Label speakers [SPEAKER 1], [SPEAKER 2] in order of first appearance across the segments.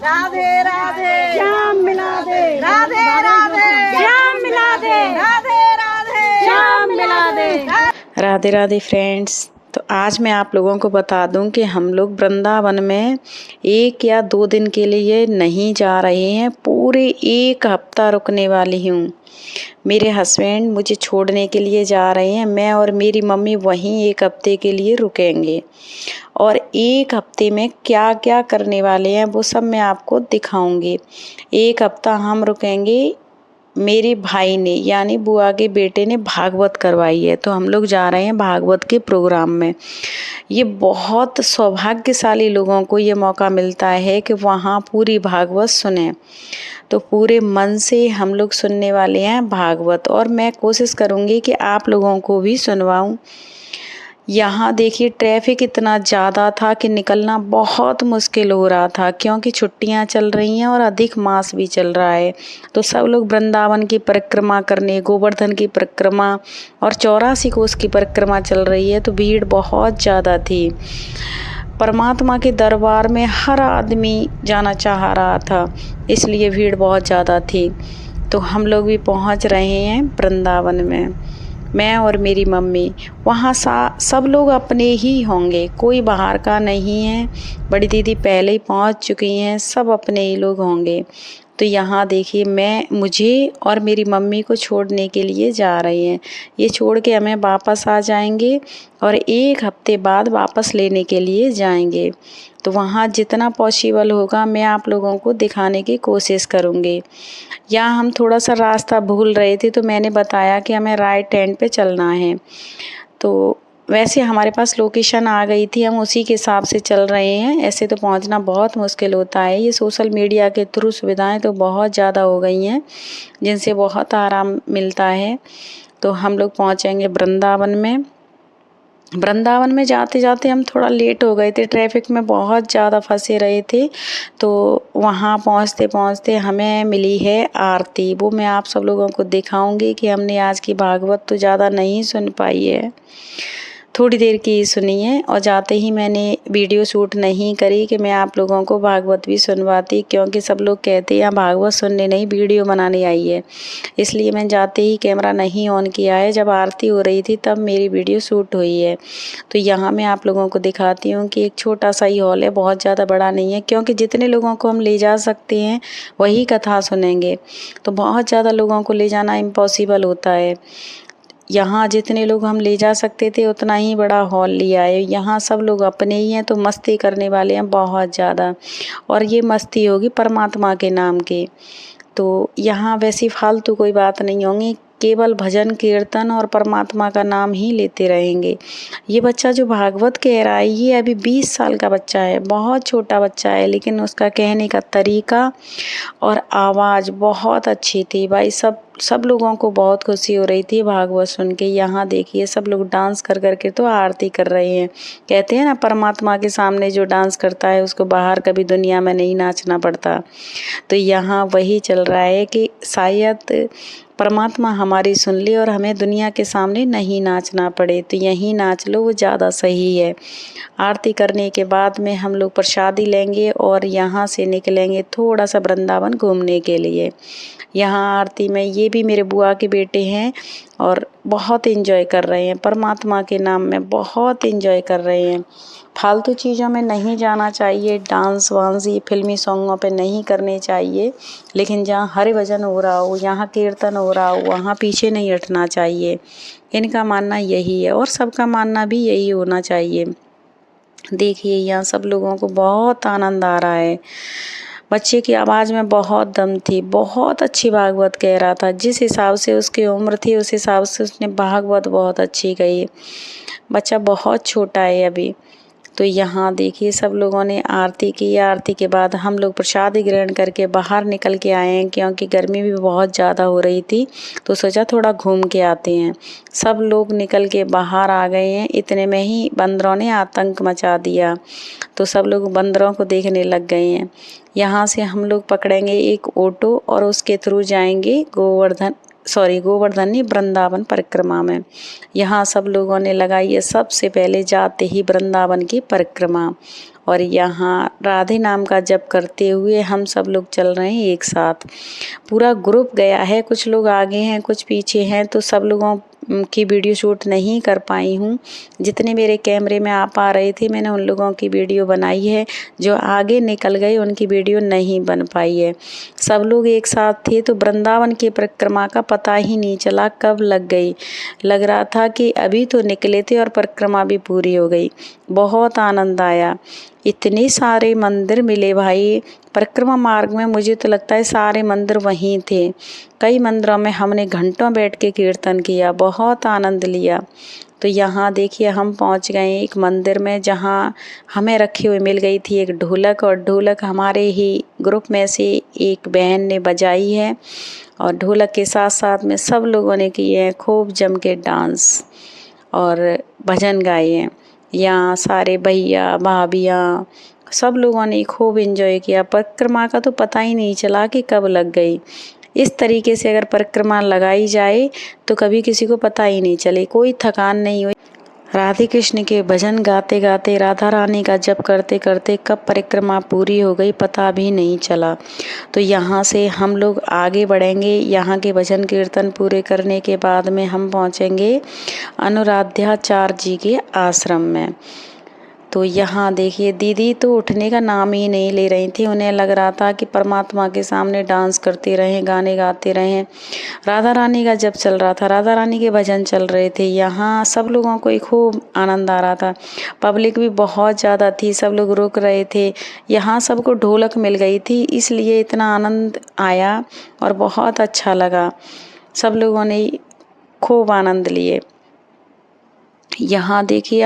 [SPEAKER 1] राधे राधे
[SPEAKER 2] श्याम मिला दे,
[SPEAKER 1] राधे राधे
[SPEAKER 2] श्याम मिला दे,
[SPEAKER 1] राधे राधे
[SPEAKER 2] श्याम मिला दे।
[SPEAKER 3] राधे राधे फ्रेंड्स। तो आज मैं आप लोगों को बता दूं कि हम लोग वृंदावन में 1 या 2 दिन के लिए नहीं जा रहे हैं, पूरे 1 हफ्ता रुकने वाली हूँ। मेरे हस्बैंड मुझे छोड़ने के लिए जा रहे हैं, मैं और मेरी मम्मी वहीं 1 हफ्ते के लिए रुकेंगे और 1 हफ्ते में क्या क्या करने वाले हैं वो सब मैं आपको दिखाऊंगी। 1 हफ्ता हम रुकेंगे। मेरे भाई ने यानी बुआ के बेटे ने भागवत करवाई है, तो हम लोग जा रहे हैं भागवत के प्रोग्राम में। ये बहुत सौभाग्यशाली लोगों को ये मौका मिलता है कि वहाँ पूरी भागवत सुने। तो पूरे मन से हम लोग सुनने वाले हैं भागवत, और मैं कोशिश करूँगी कि आप लोगों को भी सुनवाऊँ। यहाँ देखिए ट्रैफिक इतना ज़्यादा था कि निकलना बहुत मुश्किल हो रहा था, क्योंकि छुट्टियाँ चल रही हैं और अधिक मास भी चल रहा है। तो सब लोग वृंदावन की परिक्रमा करने, गोवर्धन की परिक्रमा और 84 कोस की परिक्रमा चल रही है, तो भीड़ बहुत ज़्यादा थी। परमात्मा के दरबार में हर आदमी जाना चाह रहा था, इसलिए भीड़ बहुत ज़्यादा थी। तो हम लोग भी पहुँच रहे हैं वृंदावन में, मैं और मेरी मम्मी। वहाँ सब लोग अपने ही होंगे, कोई बाहर का नहीं है। बड़ी दीदी पहले ही पहुँच चुकी हैं, सब अपने ही लोग होंगे। तो यहाँ देखिए मुझे और मेरी मम्मी को छोड़ने के लिए जा रहे हैं। ये छोड़ के हमें वापस आ जाएंगे और 1 हफ्ते बाद वापस लेने के लिए जाएंगे। तो वहाँ जितना पॉसिबल होगा मैं आप लोगों को दिखाने की कोशिश करूँगी। यहाँ हम थोड़ा सा रास्ता भूल रहे थे, तो मैंने बताया कि हमें राइट हैंड पे चलना है। तो वैसे हमारे पास लोकेशन आ गई थी, हम उसी के हिसाब से चल रहे हैं। ऐसे तो पहुंचना बहुत मुश्किल होता है। ये सोशल मीडिया के थ्रू सुविधाएं तो बहुत ज़्यादा हो गई हैं, जिनसे बहुत आराम मिलता है। तो हम लोग पहुंचेंगे वृंदावन में। वृंदावन में जाते जाते हम थोड़ा लेट हो गए थे, ट्रैफिक में बहुत ज़्यादा फंसे रहे थे। तो वहाँ पहुँचते पहुँचते हमें मिली है आरती, वो मैं आप सब लोगों को दिखाऊंगी कि हमने आज की भागवत तो ज़्यादा नहीं सुन पाई है, थोड़ी देर की ही सुनी है। और जाते ही मैंने वीडियो शूट नहीं करी कि मैं आप लोगों को भागवत भी सुनवाती, क्योंकि सब लोग कहते हैं भागवत सुनने नहीं वीडियो बनाने आई है। इसलिए मैं जाते ही कैमरा नहीं ऑन किया है, जब आरती हो रही थी तब मेरी वीडियो शूट हुई है। तो यहाँ मैं आप लोगों को दिखाती हूँ कि एक छोटा सा ही हॉल है, बहुत ज़्यादा बड़ा नहीं है, क्योंकि जितने लोगों को हम ले जा सकते हैं वही कथा सुनेंगे। तो बहुत ज़्यादा लोगों को ले जाना इम्पॉसिबल होता है। यहाँ जितने लोग हम ले जा सकते थे उतना ही बड़ा हॉल लिया है। यहाँ सब लोग अपने ही हैं, तो मस्ती करने वाले हैं बहुत ज़्यादा, और ये मस्ती होगी परमात्मा के नाम की। तो यहाँ वैसी फालतू कोई बात नहीं होगी, केवल भजन कीर्तन और परमात्मा का नाम ही लेते रहेंगे। ये बच्चा जो भागवत कह रहा है ये अभी 20 साल का बच्चा है, बहुत छोटा बच्चा है, लेकिन उसका कहने का तरीका और आवाज़ बहुत अच्छी थी भाई। सब लोगों को बहुत खुशी हो रही थी भागवत सुन के। यहाँ देखिए सब लोग डांस कर कर के तो आरती कर रहे हैं। कहते हैं ना परमात्मा के सामने जो डांस करता है उसको बाहर कभी दुनिया में नहीं नाचना पड़ता। तो यहाँ वही चल रहा है कि शायद परमात्मा हमारी सुन ले और हमें दुनिया के सामने नहीं नाचना पड़े, तो यहीं नाच लो, वो ज़्यादा सही है। आरती करने के बाद में हम लोग प्रसादी लेंगे और यहाँ से निकलेंगे थोड़ा सा वृंदावन घूमने के लिए। यहाँ आरती में ये भी मेरे बुआ के बेटे हैं और बहुत एंजॉय कर रहे हैं, परमात्मा के नाम में बहुत एंजॉय कर रहे हैं। फालतू चीज़ों में नहीं जाना चाहिए, डांस वांस ये फिल्मी सॉन्गों पे नहीं करने चाहिए, लेकिन जहाँ हरि भजन हो रहा हो, यहाँ कीर्तन हो रहा हो, वहाँ पीछे नहीं हटना चाहिए। इनका मानना यही है और सबका मानना भी यही होना चाहिए। देखिए यहाँ सब लोगों को बहुत आनंद आ रहा है। बच्चे की आवाज़ में बहुत दम थी, बहुत अच्छी भागवत कह रहा था। जिस हिसाब से उसकी उम्र थी उस हिसाब से उसने भागवत बहुत अच्छी कही। बच्चा बहुत छोटा है अभी। तो यहाँ देखिए सब लोगों ने आरती की। आरती के बाद हम लोग प्रसाद ग्रहण करके बाहर निकल के आए हैं, क्योंकि गर्मी भी बहुत ज़्यादा हो रही थी, तो सोचा थोड़ा घूम के आते हैं। सब लोग निकल के बाहर आ गए हैं, इतने में ही बंदरों ने आतंक मचा दिया, तो सब लोग बंदरों को देखने लग गए हैं। यहाँ से हम लोग पकड़ेंगे एक ऑटो और उसके थ्रू जाएंगे गोवर्धन गोवर्धन नहीं, वृंदावन परिक्रमा में। यहाँ सब लोगों ने लगाई है सबसे पहले जाते ही वृंदावन की परिक्रमा। और यहाँ राधे नाम का जप करते हुए हम सब लोग चल रहे हैं एक साथ। पूरा ग्रुप गया है, कुछ लोग आगे हैं कुछ पीछे हैं, तो सब लोगों की वीडियो शूट नहीं कर पाई हूँ। जितने मेरे कैमरे में आ पा रहे थे मैंने उन लोगों की वीडियो बनाई है। जो आगे निकल गए उनकी वीडियो नहीं बन पाई है। सब लोग एक साथ थे तो वृंदावन की परिक्रमा का पता ही नहीं चला कब लग गई। लग रहा था कि अभी तो निकले थे और परिक्रमा भी पूरी हो गई। बहुत आनंद आया। इतने सारे मंदिर मिले भाई परिक्रमा मार्ग में। मुझे तो लगता है सारे मंदिर वहीं थे। कई मंदिरों में हमने घंटों बैठ के कीर्तन किया, बहुत आनंद लिया। तो यहाँ देखिए हम पहुँच गए एक मंदिर में जहाँ हमें रखी हुई मिल गई थी एक ढोलक, और ढोलक हमारे ही ग्रुप में से एक बहन ने बजाई है। और ढोलक के साथ साथ में सब लोगों ने किए हैं खूब जम के डांस और भजन गाए हैं। यहाँ सारे भैया भाभियाँ सब लोगों ने खूब एंजॉय किया। परिक्रमा का तो पता ही नहीं चला कि कब लग गई। इस तरीके से अगर परिक्रमा लगाई जाए तो कभी किसी को पता ही नहीं चले, कोई थकान नहीं हुई। राधे कृष्ण के भजन गाते गाते, राधा रानी का जप करते करते कब परिक्रमा पूरी हो गई पता भी नहीं चला। तो यहाँ से हम लोग आगे बढ़ेंगे। यहाँ के भजन कीर्तन पूरे करने के बाद में हम पहुँचेंगे अनुराध्याचार्य जी के आश्रम में। तो यहाँ देखिए दीदी तो उठने का नाम ही नहीं ले रही थी। उन्हें लग रहा था कि परमात्मा के सामने डांस करते रहें, गाने गाते रहें। राधा रानी का जप चल रहा था, राधा रानी के भजन चल रहे थे। यहाँ सब लोगों को खूब आनंद आ रहा था। पब्लिक भी बहुत ज़्यादा थी, सब लोग रुक रहे थे। यहाँ सबको ढोलक मिल गई थी इसलिए इतना आनंद आया और बहुत अच्छा लगा। सब लोगों ने खूब आनंद लिए। यहाँ देखिए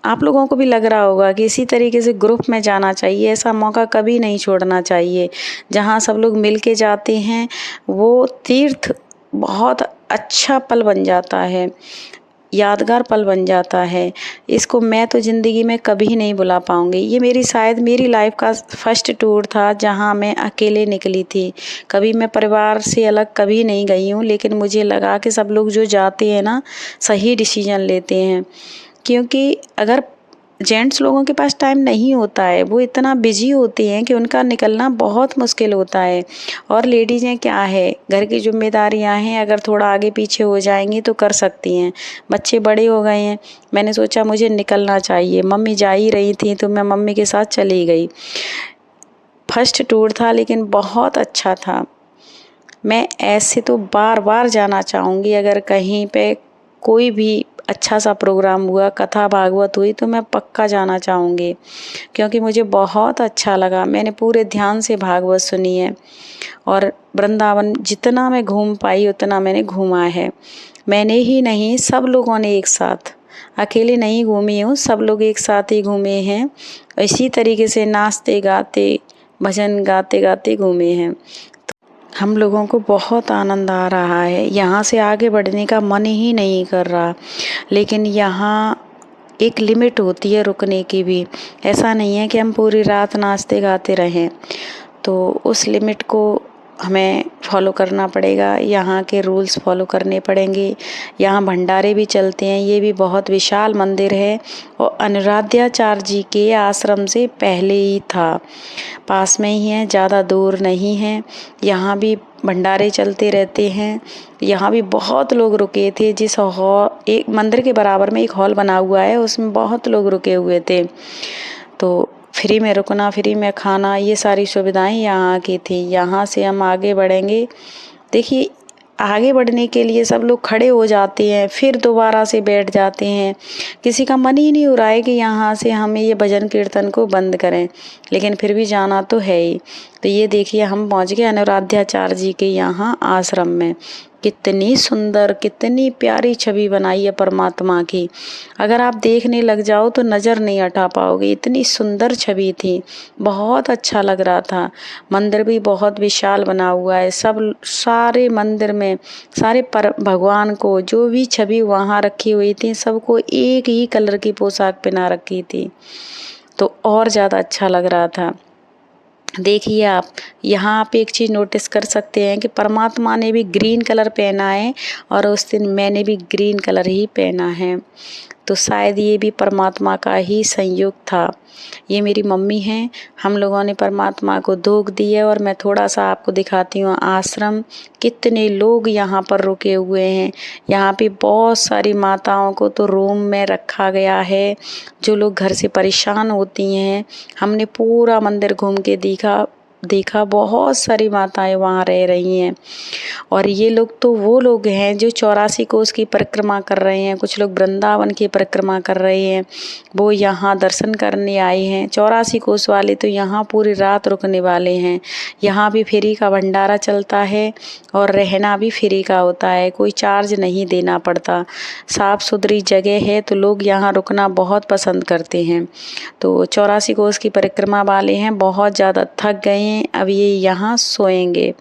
[SPEAKER 3] आप लोगों को भी लग रहा होगा कि इसी तरीके से ग्रुप में जाना चाहिए। ऐसा मौका कभी नहीं छोड़ना चाहिए। जहाँ सब लोग मिल के जाते हैं वो तीर्थ बहुत अच्छा पल बन जाता है, यादगार पल बन जाता है। इसको मैं तो ज़िंदगी में कभी नहीं भुला पाऊँगी। ये शायद मेरी लाइफ का फर्स्ट टूर था जहाँ मैं अकेले निकली थी। कभी मैं परिवार से अलग कभी नहीं गई हूँ, लेकिन मुझे लगा कि सब लोग जो जाते हैं ना सही डिसीजन लेते हैं। क्योंकि अगर जेंट्स लोगों के पास टाइम नहीं होता है, वो इतना बिजी होते हैं कि उनका निकलना बहुत मुश्किल होता है। और लेडीज़ें क्या है, घर की जिम्मेदारियां हैं, अगर थोड़ा आगे पीछे हो जाएंगी तो कर सकती हैं। बच्चे बड़े हो गए हैं, मैंने सोचा मुझे निकलना चाहिए। मम्मी जा ही रही थी तो मैं मम्मी के साथ चली गई। फर्स्ट टूर था लेकिन बहुत अच्छा था। मैं ऐसे तो बार बार जाना चाहूँगी। अगर कहीं पे कोई भी अच्छा सा प्रोग्राम हुआ, कथा भागवत हुई, तो मैं पक्का जाना चाहूँगी क्योंकि मुझे बहुत अच्छा लगा। मैंने पूरे ध्यान से भागवत सुनी है और वृंदावन जितना मैं घूम पाई उतना मैंने घूमा है। मैंने ही नहीं, सब लोगों ने एक साथ, अकेले नहीं घूमी हूँ, सब लोग एक साथ ही घूमे हैं। इसी तरीके से नाचते गाते भजन गाते गाते घूमे हैं। हम लोगों को बहुत आनंद आ रहा है। यहाँ से आगे बढ़ने का मन ही नहीं कर रहा, लेकिन यहाँ एक लिमिट होती है रुकने की भी। ऐसा नहीं है कि हम पूरी रात नाचते गाते रहें, तो उस लिमिट को हमें फॉलो करना पड़ेगा। यहाँ के रूल्स फॉलो करने पड़ेंगे। यहाँ भंडारे भी चलते हैं। ये भी बहुत विशाल मंदिर है और अनुराध्याचार्य जी के आश्रम से पहले ही था, पास में ही है, ज़्यादा दूर नहीं है। यहाँ भी भंडारे चलते रहते हैं। यहाँ भी बहुत लोग रुके थे। जिस हॉल, एक मंदिर के बराबर में एक हॉल बना हुआ है, उसमें बहुत लोग रुके हुए थे। तो फ्री में रुकना, फ्री में खाना, ये सारी सुविधाएं यहाँ की थी। यहाँ से हम आगे बढ़ेंगे। देखिए आगे बढ़ने के लिए सब लोग खड़े हो जाते हैं, फिर दोबारा से बैठ जाते हैं। किसी का मन ही नहीं हो रहा है कि यहाँ से हमें ये भजन कीर्तन को बंद करें, लेकिन फिर भी जाना तो है ही। तो ये देखिए हम पहुँच गए अनुराध्याचार्य जी के यहाँ आश्रम में। कितनी सुंदर, कितनी प्यारी छवि बनाई है परमात्मा की। अगर आप देखने लग जाओ तो नज़र नहीं हटा पाओगे, इतनी सुंदर छवि थी। बहुत अच्छा लग रहा था। मंदिर भी बहुत विशाल बना हुआ है। सारे मंदिर में सारे भगवान को जो भी छवि वहाँ रखी हुई थी, सबको एक ही कलर की पोशाक पहना रखी थी, तो और ज़्यादा अच्छा लग रहा था। देखिए आप यहाँ आप एक चीज़ नोटिस कर सकते हैं कि परमात्मा ने भी ग्रीन कलर पहना है और उस दिन मैंने भी ग्रीन कलर ही पहना है। तो शायद ये भी परमात्मा का ही संयोग था। ये मेरी मम्मी हैं, हम लोगों ने परमात्मा को धोख दी है। और मैं थोड़ा सा आपको दिखाती हूँ आश्रम, कितने लोग यहाँ पर रुके हुए हैं। यहाँ पे बहुत सारी माताओं को तो रूम में रखा गया है। जो लोग घर से परेशान होती हैं, हमने पूरा मंदिर घूम के देखा बहुत सारी माताएं वहाँ रह रही हैं। और ये लोग तो वो लोग हैं जो 84 कोस की परिक्रमा कर रहे हैं। कुछ लोग वृंदावन की परिक्रमा कर रहे हैं, वो यहाँ दर्शन करने आए हैं। 84 कोस वाले तो यहाँ पूरी रात रुकने वाले हैं। यहाँ भी फ्री का भंडारा चलता है और रहना भी फ्री का होता है, कोई चार्ज नहीं देना पड़ता। साफ़ सुथरी जगह है तो लोग यहाँ रुकना बहुत पसंद करते हैं। तो 84 कोस की परिक्रमा वाले हैं, बहुत ज़्यादा थक गए हैं, अब ये यहाँ सोएंगे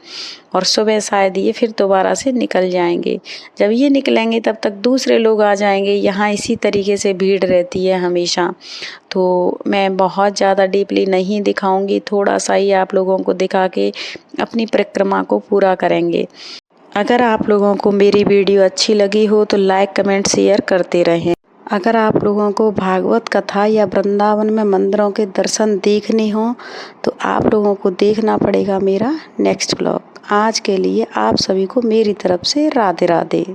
[SPEAKER 3] और सुबह शायद ये फिर दोबारा से निकल जाएंगे। जब ये निकलेंगे तब तक दूसरे लोग आ जाएंगे। यहाँ इसी तरीके से भीड़ रहती है हमेशा। तो मैं बहुत ज़्यादा डीपली नहीं दिखाऊंगी, थोड़ा सा ही आप लोगों को दिखा के अपनी परिक्रमा को पूरा करेंगे। अगर आप लोगों को मेरी वीडियो अच्छी लगी हो तो लाइक कमेंट शेयर करते रहें। अगर आप लोगों को भागवत कथा या वृंदावन में मंदिरों के दर्शन देखने हो तो आप लोगों को देखना पड़ेगा मेरा नेक्स्ट ब्लॉग। आज के लिए आप सभी को मेरी तरफ से राधे राधे।